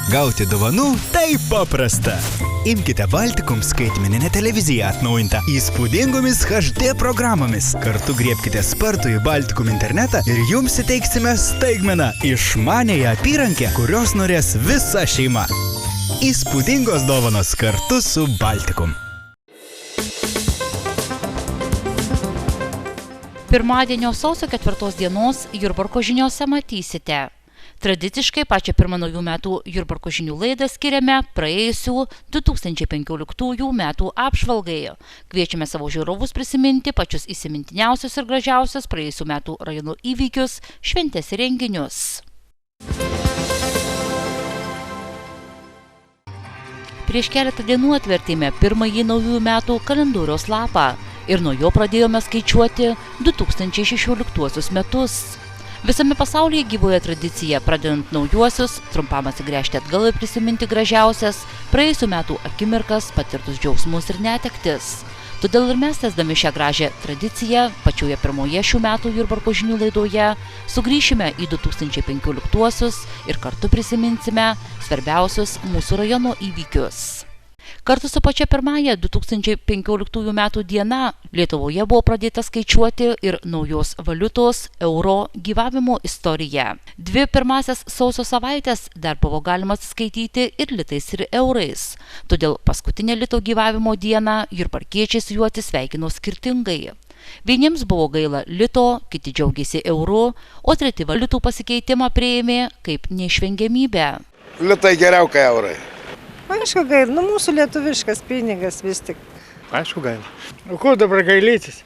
Gauti dovanų taip paprasta. Imkite Baltikum skaitmeninę televiziją atnaujintą įspūdingomis HD programomis. Kartu griebkite spartų į Baltikum internetą ir jums įteiksime staigmeną išmaniąją apyrankę, kurios norės visa šeima. Įspūdingos dovanos kartu su Baltikum. Pirmadienio sausio 4 dienos Jurbarko žiniose matysite. Tradiciškai pačią pirmą naujų metų Jurbarko žinių laidą skiriame praėjusių 2015 metų apžvalgai. Kviečiame savo žiūrovus prisiminti pačius įsimintiniausius ir gražiausius praėjusių metų rajono įvykius, šventes ir renginius. Prieš keletą dienų atvertėme pirmąjį naujųjų metų kalendoriaus lapą ir nuo jo pradėjome skaičiuoti 2016 metus. Visame pasaulyje gyvuoja tradicija, pradedant naujuosius, trumpam atsigręžti atgal ir prisiminti gražiausias praėjusių metų akimirkas, patirtus džiaugsmus ir netektis. Todėl ir mes, tęsdami šią gražią tradiciją, pačioje pirmoje šių metų Jurbarko žinių laidoje sugrįšime į 2015 ir kartu prisiminsime svarbiausius mūsų rajono įvykius. Kartu su pačia pirmąja 2015 metų diena Lietuvoje buvo pradėta skaičiuoti ir naujos valiutos euro gyvavimo istoriją. 2 pirmasias sausio savaitės dar buvo galima atsiskaityti ir litais ir eurais. Todėl paskutinę lito gyvavimo dieną jurbarkiečiai su juo atsisveikino skirtingai. Vieniems buvo gaila lito, kiti džiaugėsi euru, o treti valiutų pasikeitimą priėmė kaip neišvengiamybę. Litai geriau kai eurai. Aišku gaila, mūsų lietuviškas pinigas vis tik. Aišku gaila. O ko dabar gailytis?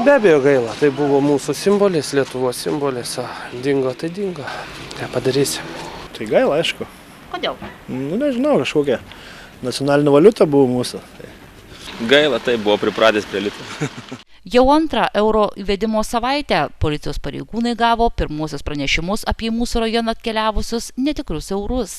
Be abejo gaila, tai buvo mūsų simbolis, Lietuvos simbolis, dingo tai dingo, nepadarysi. Tai gaila, aišku. Kodėl? Nežinau, kažkokia nacionalinė valiuta buvo mūsų. Gaila, tai buvo pripratęs prie lito. Jau antrą euro įvedimo savaitę policijos pareigūnai gavo pirmuosius pranešimus apie mūsų rajoną atkeliavusius netikrus eurus.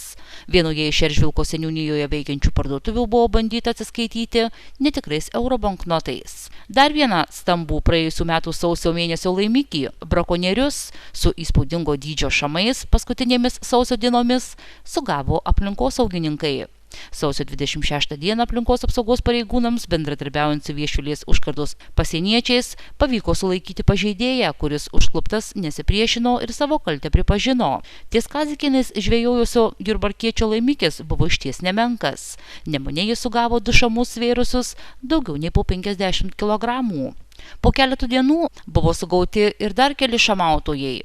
Vienoje iš Eržvilko seniūnijoje veikiančių parduotuvių buvo bandyta atsiskaityti netikrais euro banknotais. Dar vieną stambų praėjusių metų sausio mėnesio laimikį brakonierius su įspūdingo dydžio šamais paskutinėmis sausio dienomis sugavo aplinkosaugininkai. Sausio 26 dieną aplinkos apsaugos pareigūnams bendradarbiaujant su Viešvilės užkardos pasieniečiais pavyko sulaikyti pažeidėją, kuris užkluptas nesipriešino ir savo kaltę pripažino. Ties Kazikienės žvejojusio jurbarkiečio laimikis buvo išties nemenkas. Nemune jis sugavo 2 šamus svėrusius daugiau nei po 50 kg. Po keletų dienų buvo sugauti ir dar keli šamautojai.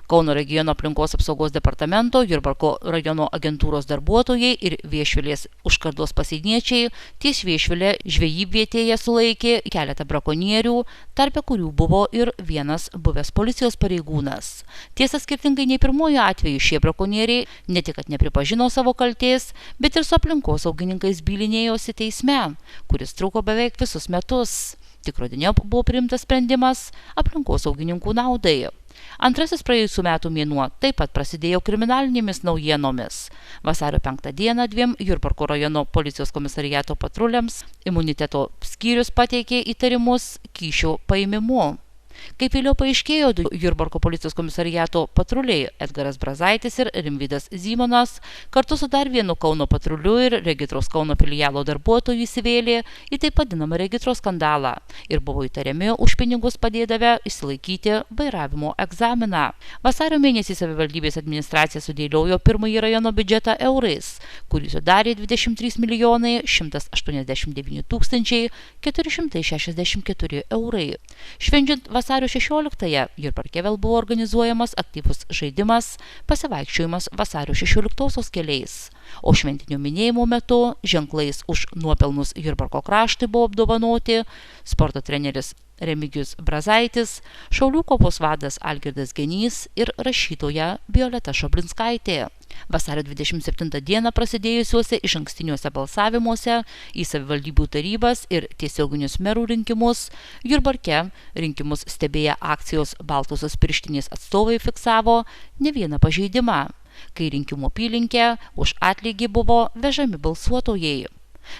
Kauno regiono aplinkos apsaugos departamento, Jurbarko rajono agentūros darbuotojai ir Viešvilės užkardos pasieniečiai ties Viešvilė žvejybvietėje sulaikė keletą brakonierių, tarpe kurių buvo ir vienas buvęs policijos pareigūnas. Tiesa, skirtingai nei pirmojo atveju šie brakonieriai ne tik kad nepripažino savo kaltės, bet ir su aplinkosaugininkais bylinėjosi teisme, kuris truko beveik visus metus. Tik rudeniop buvo priimtas sprendimas aplinkosaugininkų naudai. Antrasis praėjusių metų mėnuo taip pat prasidėjo kriminalinėmis naujienomis. Vasario 5 dieną 2 Jurbarko rajono policijos komisariato patruliams imuniteto skyrius pateikė įtarimus kyšio paėmimu. Kaip vėliau paaiškėjo, 2 Jurbarko policijos komisariato patruliai Edgaras Brazaitis ir Rimvydas Zymonas kartu su dar vienu Kauno patruliu ir Regitros Kauno filialo darbuotojų įsivėlė į taip vadinamą Regitros skandalą ir buvo įtariami už pinigus padėdavę išsilaikyti vairavimo egzaminą. Vasario mėnesį savivaldybės administracija sudėliojo pirmąjį rajono biudžetą eurais, kurį sudarė 23 189 464 eurai. Švenčiant vasario 16-ąją Jurbarke vėl buvo organizuojamas aktyvus žaidimas pasivaikščiojimas vasario 16-osios keliais. O šventinio minėjimo metu ženklais už nuopelnus Jurbarko kraštui buvo apdovanoti sporto treneris Remigijus Brazaitis, Šaulių kuopos vadas Algirdas Genys ir rašytoja Violeta Šoblinskaitė. Vasario 27 dieną prasidėjusiuose išankstiniuose balsavimuose į savivaldybių tarybas ir tiesioginius merų rinkimus Jurbarke rinkimus stebėję akcijos Baltosios pirštinės atstovai fiksavo ne vieną pažeidimą, kai rinkimų apylinkę už atlygį buvo vežami balsuotojai.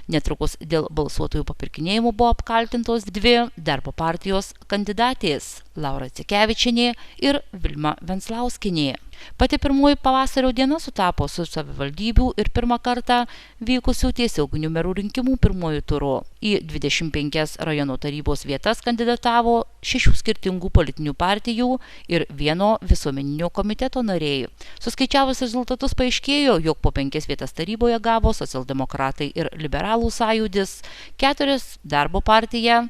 Netrukus dėl balsuotojų papirkinėjimų buvo apkaltintos 2 darbo partijos kandidatės – Laura Cikevičienė ir Vilma Venslauskienė. Pati pirmoji pavasario diena sutapo su savivaldybių ir pirmą kartą vykusių tiesioginių merų rinkimų pirmojų turų. Į 25 rajono tarybos vietas kandidatavo 6 skirtingų politinių partijų ir 1 visuomeninio komiteto nariai. Suskaičiavus rezultatus paaiškėjo, jog po 5 vietas taryboje gavo socialdemokratai ir liberalų sąjūdis, 4 darbo partija,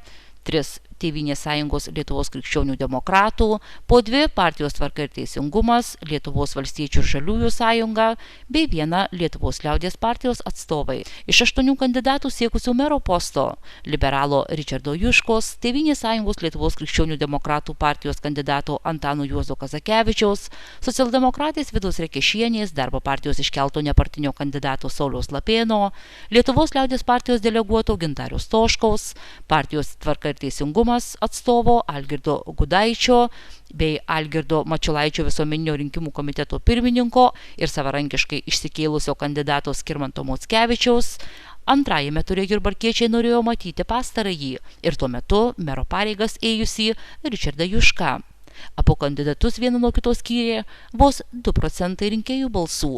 3 Tėvynės sąjungos Lietuvos krikščionių demokratų, po 2 partijos Tvarka ir teisingumas, Lietuvos valstiečių ir žaliųjų sąjunga bei 1 Lietuvos liaudies partijos atstovai. Iš 8 kandidatų siekusių mero posto liberalo Ričardo Juškos, Tėvynės sąjungos Lietuvos krikščionių demokratų partijos kandidato Antano Juozo Kazakevičiaus, socialdemokratės Vidos Rekešienės, darbo partijos iškelto nepartinio kandidato Sauliaus Lapėno, Lietuvos liaudies partijos deleguoto Gintariaus Stoškaus, partijos Tvarka ir teisingumas atstovo Algirdo Gudaičio bei Algirdo Mačiulaičio visuomeninio rinkimų komiteto pirmininko ir savarankiškai išsikėlusio kandidato Skirmanto Mockevičiaus. Antrajame ture jurbarkiečiai norėjo matyti pastarąjį ir tuo metu mero pareigas ėjusį Ričardą Jušką. Abu kandidatus vieną nuo kitos skyrė vos 2% rinkėjų balsų.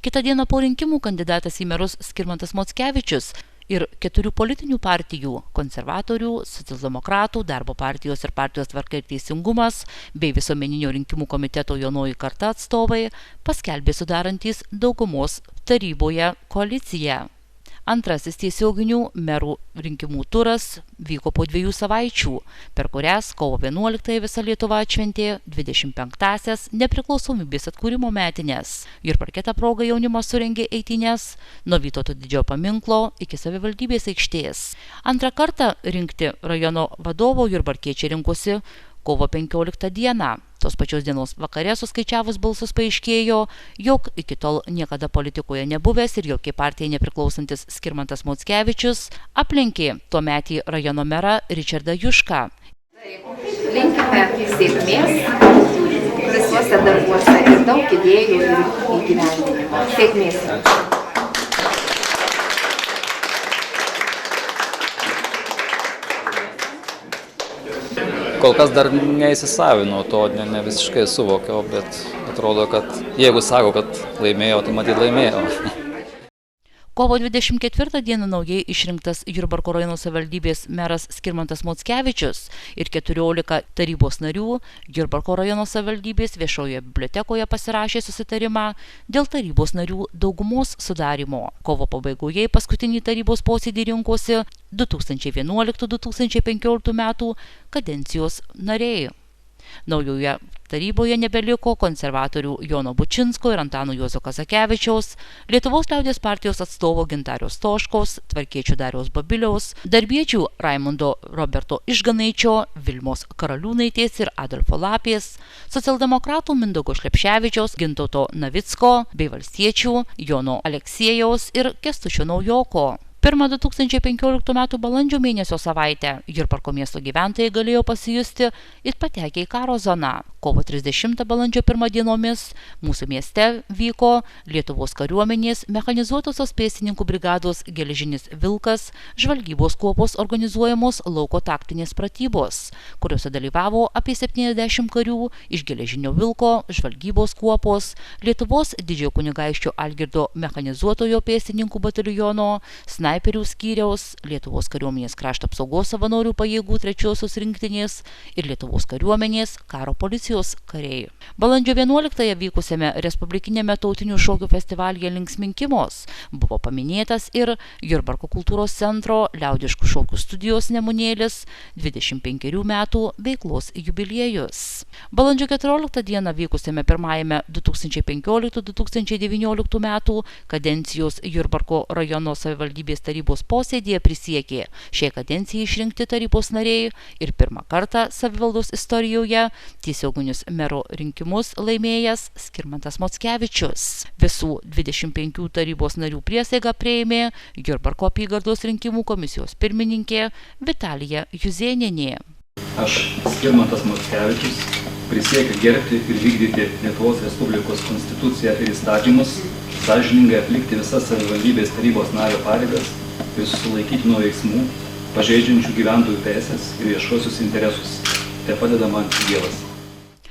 Kitą dieną po rinkimų kandidatas į merus Skirmantas Mockevičius ir 4 politinių partijų – konservatorių, socialdemokratų, darbo partijos ir partijos Tvarka ir teisingumas bei visuomeninio rinkimų komiteto Jaunoji karta atstovai paskelbė sudarantys daugumos taryboje koaliciją. Antrasis tiesioginių merų rinkimų turas vyko po 2 savaičių, per kurias kovo 11 visa Lietuva atšventė 25-asias nepriklausomybės atkūrimo metines. Jurbarke ta proga jaunimas surengė eitynes nuo Vytauto didžiojo paminklo iki savivaldybės aikštės. Antrą kartą rinkti rajono vadovo jurbarkiečiai rinkosi kovo 15 dieną. Tos pačios dienos vakare suskaičiavus balsus paaiškėjo, jog iki tol niekada politikoje nebuvęs ir jokiai partijai nepriklausantis Skirmantas Mockevičius aplenkė tuometį rajono merą Ričardą Jušką. Linkime sėkmės visuose darbuose ir daug idėjų ir įgyvendinimo. Sėkmės. Kol kas dar neįsisavinau to, ne visiškai suvokiau, bet atrodo, kad jeigu sako, kad laimėjau, tai matyt laimėjau. Kovo 24 dieną naujai išrinktas Jurbarko rajono savivaldybės meras Skirmantas Mockevičius ir 14 tarybos narių Jurbarko rajono savivaldybės viešojoje bibliotekoje pasirašė susitarimą dėl tarybos narių daugumos sudarimo. Kovo pabaigoje paskutinį tarybos posėdį rinkosi 2011-2015 metų kadencijos nariai. Naujoje taryboje nebeliko konservatorių Jono Bučinsko ir Antano Juozo Kazakevičiaus, Lietuvos liaudies partijos atstovo Gintariaus Stoškaus, tvarkiečių Dariaus Babiliaus, darbiečių Raimundo Roberto Išganaičio, Vilmos Karaliūnaitės ir Adolfo Lapės, socialdemokratų Mindaugo Šlepševičiaus, Gintauto Navicko bei valstiečių Jono Aleksiejaus ir Kęstučio Naujoko. Pirmą 2015 m. balandžio mėnesio savaitę Jurbarko miesto gyventojai galėjo pasijusti ir patekę į karo zoną. Kovo 30 balandžio 1 dienomis mūsų mieste vyko Lietuvos kariuomenės mechanizuotosios pėstininkų brigados Geležinis Vilkas žvalgybos kuopos organizuojamos lauko taktinės pratybos, kuriuose dalyvavo apie 70 karių iš Geležinio Vilko žvalgybos kuopos, Lietuvos didžiojo kunigaikščio Algirdo mechanizuotojo pėstininkų bataliono, snaiperių skyriaus, Lietuvos kariuomenės krašto apsaugos savanorių pajėgų 3-osios rinktinės ir Lietuvos kariuomenės karo policijos kariai. Balandžio 11 vykusiame Respublikinėme tautinių šokių festivalyje Linksminkimos buvo paminėtas ir Jurbarko kultūros centro liaudiškų šokių studijos Nemunėlis 25 metų veiklos jubiliejus. Balandžio 14 dieną vykusiame pirmajame 2015-2019 metų kadencijos Jurbarko rajono savivaldybės tarybos posėdėje prisiekė šiai kadencijai išrinkti tarybos nariai ir pirmą kartą savivaldos istorijoje tiesioginius mero rinkimus laimėjęs Skirmantas Mockevičius. Visų 25 tarybos narių priesaigą priėmė Jurbarko apygardos rinkimų komisijos pirmininkė Vitalija Juzėnienė. Aš, Skirmantas Mockevičius, prisiekiu gerbti ir vykdyti Lietuvos Respublikos konstituciją ir įstatymus, sąžiningai atlikti visas savivaldybės tarybos nario pareigas ir susilaikyti nuo veiksmų, pažeidžiančių gyventojų teisės ir viešuosius interesus. Te padeda man Dievas.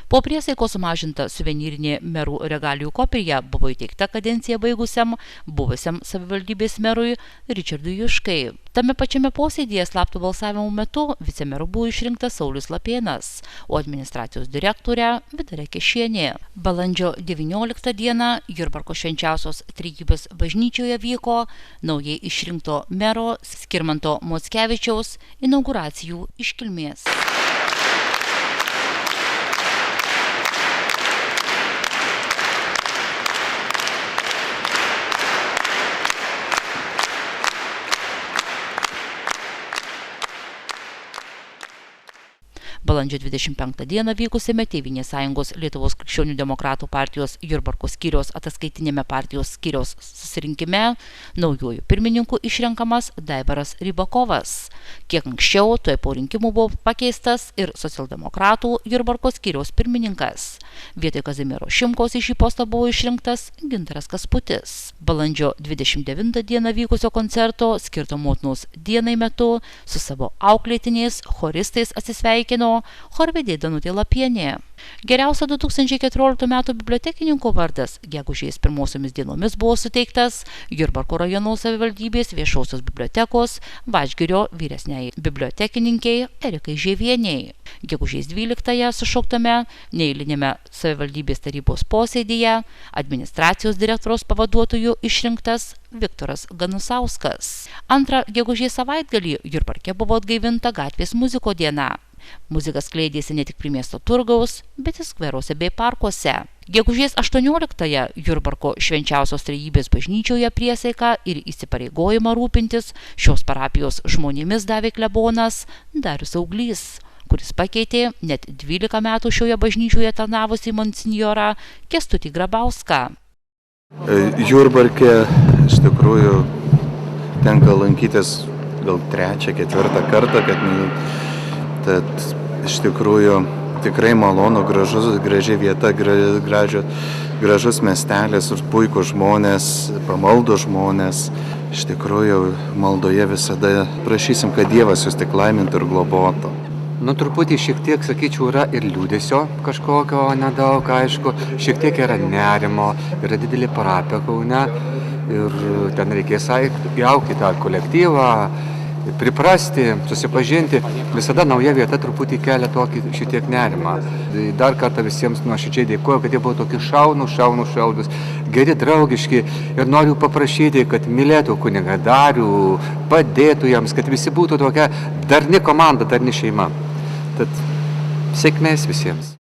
Po priesaikos sumažinta suvenyrinė merų regalijų kopija buvo įteikta kadenciją baigusiam buvusiam savivaldybės merui Ričardui Juškai. Tame pačiame posėdėje slapto balsavimo metu vicemeru buvo išrinktas Saulius Lapėnas, o administracijos direktorė Vidarė Kešienė. Balandžio 19 dieną Jurbarko švenčiausios trejybės bažnyčioje vyko naujai išrinkto mero Skirmanto Mockevičiaus inauguracijų iškilmės. Balandžio 25 dieną vykusiame Tėvynės sąjungos Lietuvos krikščionių demokratų partijos Jurbarko skyriaus ataskaitinėme partijos skyriaus susirinkime naujųjų pirmininkų išrenkamas Daivaras Rybakovas. Kiek anksčiau, tuoj po rinkimų buvo pakeistas ir socialdemokratų Jurbarko skyriaus pirmininkas. Vietoj Kazimiero Šimkaus į šį postą buvo išrinktas Gintaras Kasputis. Balandžio 29 dieną vykusio koncerto skirto motinos dienai metu su savo auklėtiniais choristais atsisveikino chorvedė Danutė Lapienė. Geriausio 2014 metų bibliotekininko vardas gegužės pirmosiomis dienomis buvo suteiktas Jurbarko rajono savivaldybės viešosios bibliotekos Vašgirio vyresniai bibliotekininkei Erikai Žievieniai. Gegužės 12-ąją sušauktame neeilinėme savivaldybės tarybos posėdyje administracijos direktoriaus pavaduotojų išrinktas Viktoras Ganusauskas. Antrą gegužės savaitgalį Jurbarke buvo atgaivinta gatvės muziko diena. Muzika skleidėsi ne tik prie miesto turgaus, bet ir skveruose bei parkuose. Gegužės 18-ąją Jurbarko švenčiausios trejybės bažnyčioje priesaiką ir įsipareigojimą rūpintis šios parapijos žmonėmis davė klebonas Darius Auglys, kuris pakeitė net 12 metų šioje bažnyčioje tarnavusį monsinjorą Kęstutį Grabauską. Jurbarke iš tikrųjų tenka lankytis gal 3-4 kartą, tad iš tikrųjų tikrai malonu, graži vieta, gražus miestelis, puikūs žmonės, pamaldų žmonės. Iš tikrųjų maldoje visada prašysim, kad Dievas jūs tik laimintų ir globotų. Truputį šiek tiek, sakyčiau, yra ir liūdesio kažkokio nedaug, aišku, šiek tiek yra nerimo, yra didelė parapija Kaune ir ten reikės įaugti tą kolektyvą, priprasti, susipažinti. Visada nauja vieta truputį kelia tokį šiek tiek nerimą. Dar kartą visiems nuoširdžiai dėkoju, kad jie buvo tokie šaunūs, geri, draugiški ir noriu paprašyti, kad mylėtų kunigą Darių, padėtų jiems, kad visi būtų tokia darni komanda, darni šeima. Tad sėkmės visiems.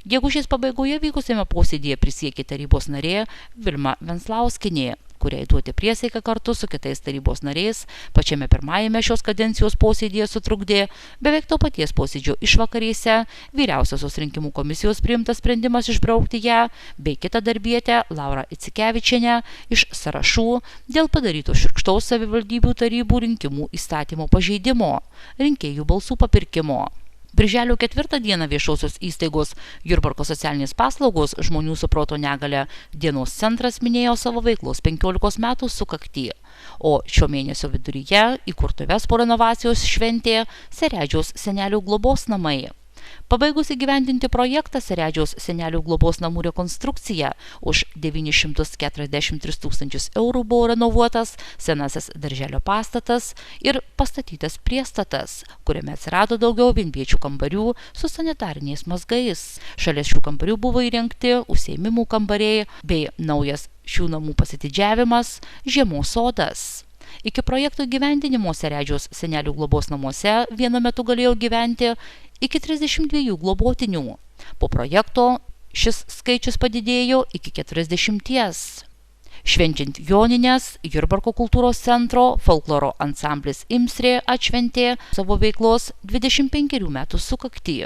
Gegužės pabaigoje vykusiame posėdėje prisiekė tarybos narė Vilma Venslauskinė, kuriai duoti priesaiką kartu su kitais tarybos nariais pačiame pirmajame šios kadencijos posėdėje sutrukdė beveik to paties posėdžio išvakarėse vyriausiosios rinkimų komisijos priimtas sprendimas išbraukti ją bei kitą darbietę Laurą Icikevičienę iš sąrašų dėl padaryto šiurkštaus savivaldybių tarybų rinkimų įstatymo pažeidimo, rinkėjų balsų papirkimo. Birželio 4 dieną viešosios įstaigos Jurbarko socialinės paslaugos žmonių su proto negalia dienos centras minėjo savo veiklos 15 metų sukaktį, o šio mėnesio viduryje įkurtuves po renovacijos šventė Seredžiaus senelių globos namai. Pabaigus įgyvendinti projektą Seredžiaus senelių globos namų rekonstrukcija už 943 000 eurų buvo renovuotas senasis darželio pastatas ir pastatytas priestatas, kuriame atsirado daugiau vienviečių kambarių su sanitariniais mazgais. Šalia šių kambarių buvo įrengti užsiėmimų kambariai bei naujas šių namų pasididžiavimas žiemos sodas. Iki projekto įgyvendinimo Seredžiaus senelių globos namuose vienu metu galėjo gyventi iki 32 globotinių. Po projekto šis skaičius padidėjo iki 40. Švenčiant Jonines, Jurbarko kultūros centro folkloro ansamblis Imsrė atšventė savo veiklos 25 metų sukaktį.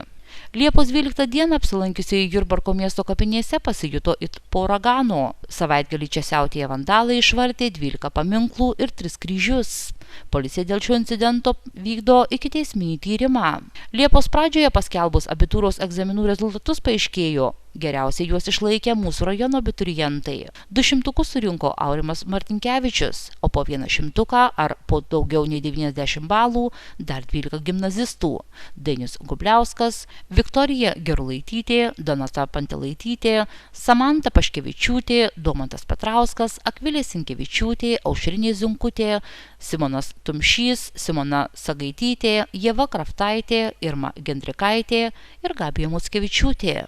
Liepos 12 dieną apsilankiusiai Jurbarko miesto kapinėse pasijuto it po uragano. Savaitgalį čia siautėję vandalai išvartė 12 paminklų ir 3 kryžius. Policija dėl šio incidento vykdo ikiteisminį tyrimą. Liepos pradžioje paskelbus abitūros egzaminų rezultatus paaiškėjo, Geriausiai juos išlaikė mūsų rajono abiturientai. 200 surinko Aurimas Martinkevičius, o po 100 ar po daugiau nei 90 balų dar 12 gimnazistų. Dainius Gubliauskas, Viktorija Gerulaitytė, Donata Pantelaitytė, Samanta Paškevičiūtė, Domantas Petrauskas, Akvilė Sinkevičiūtė, Aušrinė Zunkutė, Simonas Tumšys, Simona Sagaitytė, Ieva Kraftaitė, Irma Gendrikaitė ir Gabija Muckevičiūtė.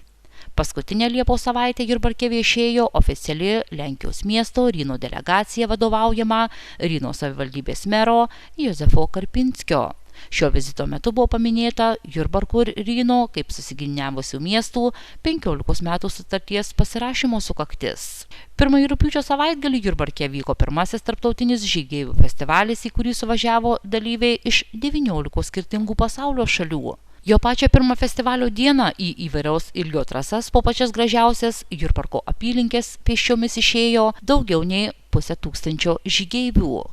Paskutinę Liepos savaitę Jurbarke viešėjo oficiali Lenkijos miesto Ryno delegacija vadovaujama Ryno savivaldybės mero Jozefo Karpinskio. Šio vizito metu buvo paminėta Jurbarko ir Ryno kaip susiginiavusių miestų 15 metų sutarties pasirašymo sukaktis. 1 rugpjūčio savaitgalį Jurbarke vyko pirmasis tarptautinis žygeivių festivalis, į kurį suvažiavo dalyviai iš 19 skirtingų pasaulio šalių. Jo pačią pirmą festivalio dieną į įvairiaus ilgio trasas po pačias gražiausias Jurbarko apylinkės pėsčiomis išėjo daugiau nei 500 žygeivių.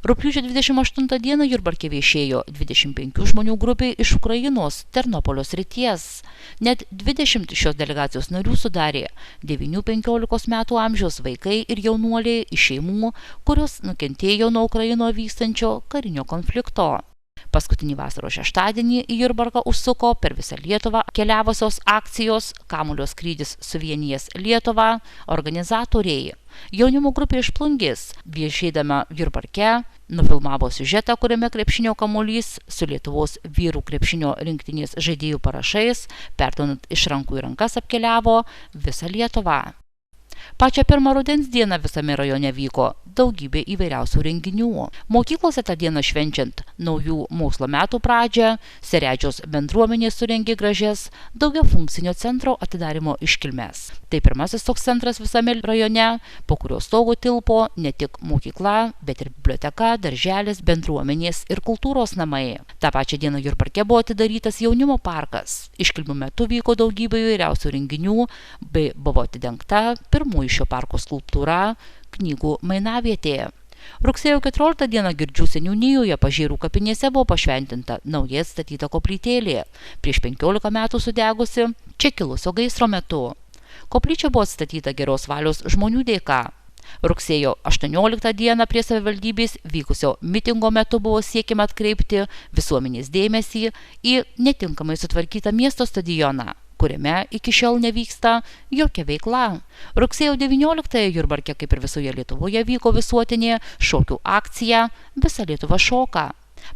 Rugpjūčio 28 dieną Jurbarke viešėjo 25 žmonių grupė iš Ukrainos Ternopolio srities. Net 20 šios delegacijos narių sudarė 9–15 metų amžiaus vaikai ir jaunuoliai iš šeimų, kurios nukentėjo nuo Ukrainoje vykstančio karinio konflikto. Paskutinį vasaros šeštadienį į Jurbarką užsuko per visą Lietuvą keliavusios akcijos Kamulio skrydis suvienijęs Lietuvą organizatoriai. Jaunimo grupė iš Plungės, viešėdama Jurbarke, nufilmavo siužetą, kuriame krepšinio kamuolys su Lietuvos vyrų krepšinio rinktinės žaidėjų parašais, perduodant iš rankų į rankas, apkeliavo visą Lietuvą. Pačią pirmą rudens dieną visame rajone vyko daugybė įvairiausių renginių. Mokyklose tą dieną švenčiant naujų mokslo metų pradžią, Seredžiaus bendruomenė surengė gražias daugiafunkcinio centro atidarymo iškilmes. Tai pirmasis toks centras visame rajone, po kurio stogo tilpo ne tik mokykla, bet ir biblioteka, darželis, bendruomenės ir kultūros namai. Ta pačią dieną Jurbarke buvo atidarytas jaunimo parkas. Iškilmių metu vyko daugybė įvairiausių renginių, bei buvo atidengta pirmųjų šio parko skulptūra knygų Mainavietė. Rugsėjo 14 dieną Girdžių seniūnijoje Pažėrų kapinėse buvo pašventinta naujai atstatyta koplytėlė, prieš 15 metų sudegusi čia kilusio gaisro metu. Koplyčia buvo atstatyta geros valios žmonių dėka. Rugsėjo 18 dieną prie savivaldybės vykusio mitingo metu buvo siekiama atkreipti visuomenės dėmesį į netinkamai sutvarkytą miesto stadioną, kuriame iki šiol nevyksta jokia veikla. Rugsėjo 19 Jurbarke, kaip ir visoje Lietuvoje, vyko visuotinė šokių akcija Visa Lietuva šoka.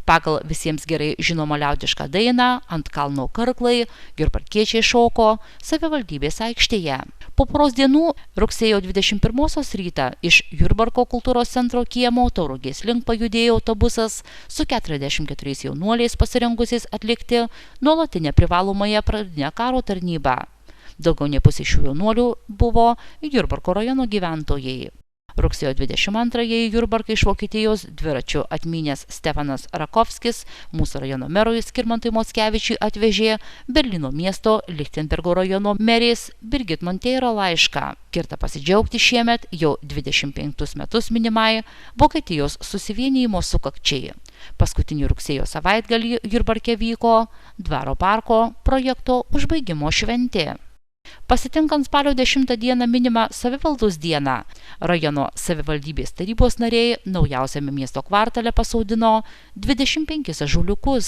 Pagal visiems gerai žinomą liaudišką dainą Ant kalno karklai jurbarkiečiai šoko savivaldybės aikštėje. Po poros dienų rugsėjo 21 rytą iš Jurbarko kultūros centro kiemo Tauragės link pajudėjo autobusas su 44 jaunuoliais pasirengusiais atlikti nuolatinę privalomąją pradinę karo tarnybą. Daugiau nei pusė šių jaunuolių buvo Jurbarko rajono gyventojai. Rugsėjo 22 Jurbarką iš Vokietijos dviračiu atmynęs Stefanas Rakovskis mūsų rajono merui Skirmantui Mockevičiui atvežė Berlyno miesto Lichtenbergo rajono merės Birgit Monteiro laišką. Skirta pasidžiaugti šiemet jau 25 metus minimai Vokietijos susivienijimo sukakčiai. Paskutinį rugsėjo savaitgalį Jurbarke vyko Dvaro parko projekto užbaigimo šventė. Pasitinkant spalio 10 dieną minimą savivaldos dieną, rajono savivaldybės tarybos nariai naujausiame miesto kvartale pasodino 25 ąžuoliukus.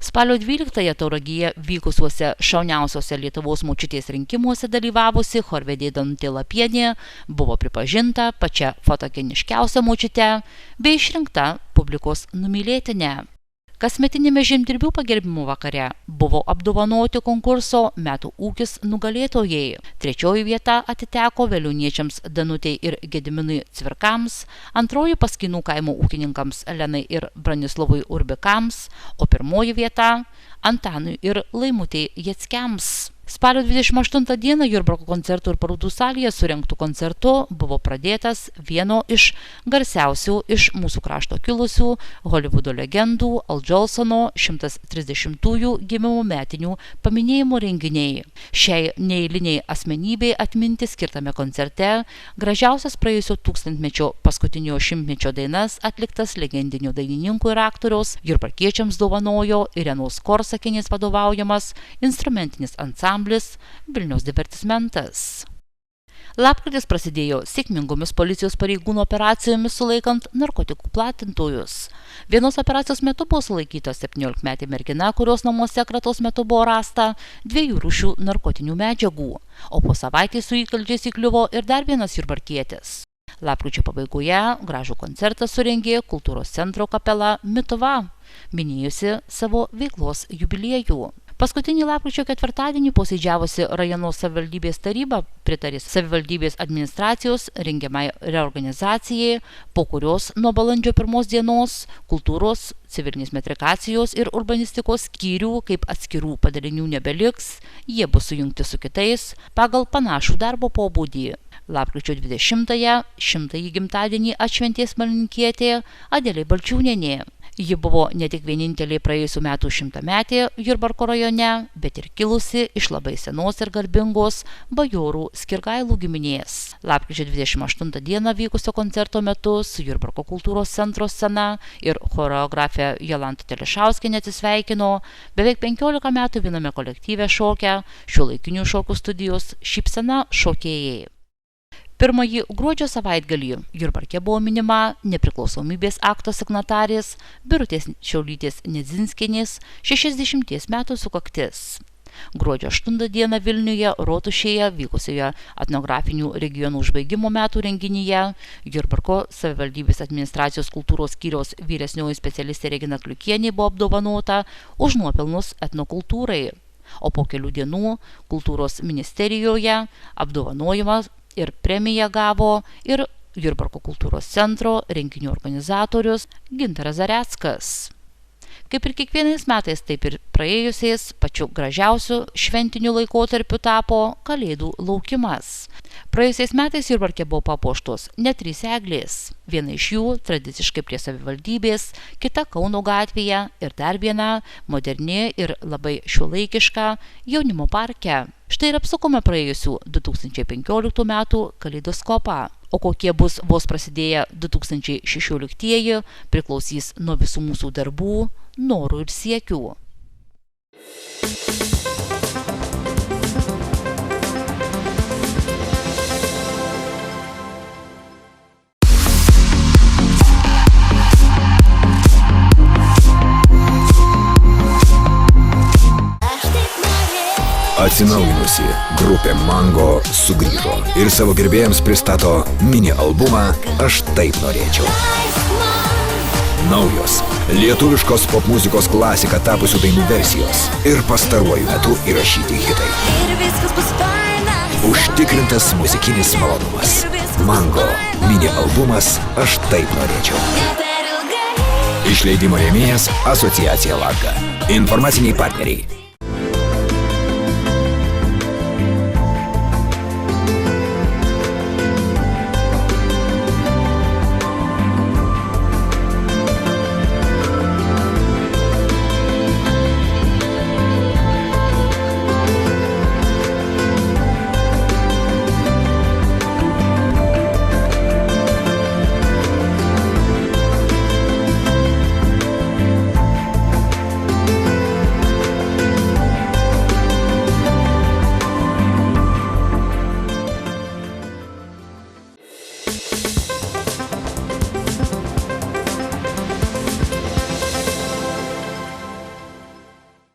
Spalio 12 Tauragėje vykusiuose šauniausiuose Lietuvos močiutės rinkimuose dalyvavusi chorvedė Danutė Lapienė buvo pripažinta pačia fotogeniškiausia močiute bei išrinkta publikos numylėtinė. Kasmetinėme žemdirbių pagerbimo vakare buvo apdovanoti konkurso Metų ūkis nugalėtojai. 3 vieta atiteko veliuniečiams Danutei ir Gediminui Cvirkams, 2 Paskynų kaimo ūkininkams Elenai ir Branislavui Urbikams, o 1 vieta Antanui ir Laimutei Jackiams. Spalio 28 dieną Jurbarko koncertų ir parodų salėje surengtų koncertu buvo pradėtas vieno iš garsiausių iš mūsų krašto kilusių Holivudo legendų Al Jolsono 130-ųjų gimimo metinių paminėjimo renginiai. Šiai neeiliniai asmenybei atminti skirtame koncerte gražiausias praėjusio tūkstantmečio paskutinio šimtmečio dainas atliktas legendinių dainininkų ir aktoriaus Jurbarkiečiams dovanojo Irenos Korsakienės vadovaujamas instrumentinis ansamblis ansamblis Vilniaus divertismentas. Lapkritis prasidėjo sėkmingomis policijos pareigūnų operacijomis sulaikant narkotikų platintojus. Vienos operacijos metu buvo sulaikyta 17-metė mergina, kurios namuose kratos metu buvo rasta 2 rūšių narkotinių medžiagų, o po savaitės su įkalčiais įkliuvo ir dar vienas jurbarkietis. Lapkričio pabaigoje gražų koncertą surengė kultūros centro kapela Mituva, minėjusi savo veiklos jubiliejų. Paskutinį lapkričio ketvirtadienį posėdžiavusi rajono savivaldybės taryba pritarė savivaldybės administracijos rengiamai reorganizacijai, po kurios nuo balandžio 1 dienos kultūros, civilinės metrikacijos ir urbanistikos skyrių kaip atskirų padalinių nebeliks, jie bus sujungti su kitais pagal panašų darbo pobūdį. Lapkričio 20-ąją 100-ąjį gimtadienį atšventė smalininkė Adelė Balčiūnienė. Ji buvo ne tik vienintelė praėjusių metų 100-metė Jurbarko rajone, bet ir kilusi iš labai senos ir garbingos bajorų Skirgailų giminės. Lapkričio 28 dieną vykusio koncerto metu su Jurbarko kultūros centro scena ir choreografė Jolanta Telišauskienė atsisveikino beveik 15 metų viename kolektyve šokę šiuolaikinių šokių studijos Šypsena šokėjai. Pirmąjį gruodžio savaitgalį Jurbarke buvo minima nepriklausomybės akto signatarės Birutės Šiaulytės Nedzinskienės 60 metų sukaktis. Gruodžio 8 dieną Vilniuje Rotušėje vykusioje etnografinių regionų užbaigimo metų renginyje Jurbarko savivaldybės administracijos kultūros skyriaus vyresnioji specialistė Regina Kliukienė buvo apdovanota už nuopelnus etnokultūrai, o po kelių dienų kultūros ministerijoje apdovanojimą ir premiją gavo ir Jurbarko kultūros centro renginių organizatorius Gintaras Zareckas. Kaip ir kiekvienais metais, taip ir praėjusiais pačiu gražiausiu šventiniu laikotarpiu tapo Kalėdų laukimas. Praėjusiais metais Jurbarke buvo papuoštos net 3 eglės. Viena iš jų tradiciškai prie savivaldybės, kita Kauno gatvėje ir dar viena moderni ir labai šiuolaikiška Jaunimo parke. Štai ir apsukome praėjusių 2015 metų kaleidoskopą. O kokie bus vos prasidėję 2016-ieji priklausys nuo visų mūsų darbų, norų ir siekių. Atsinaujinusi grupė Mango sugrįžo ir savo gerbėjams pristato mini albumą Aš taip norėčiau. Naujos, lietuviškos popmuzikos klasika tapusių dainų versijos ir pastaruoju metu įrašyti hitai. Užtikrintas muzikinis malonumas. Mango mini albumas Aš taip norėčiau. Išleidimo rėmėjas Asociacija Latga. Informaciniai partneriai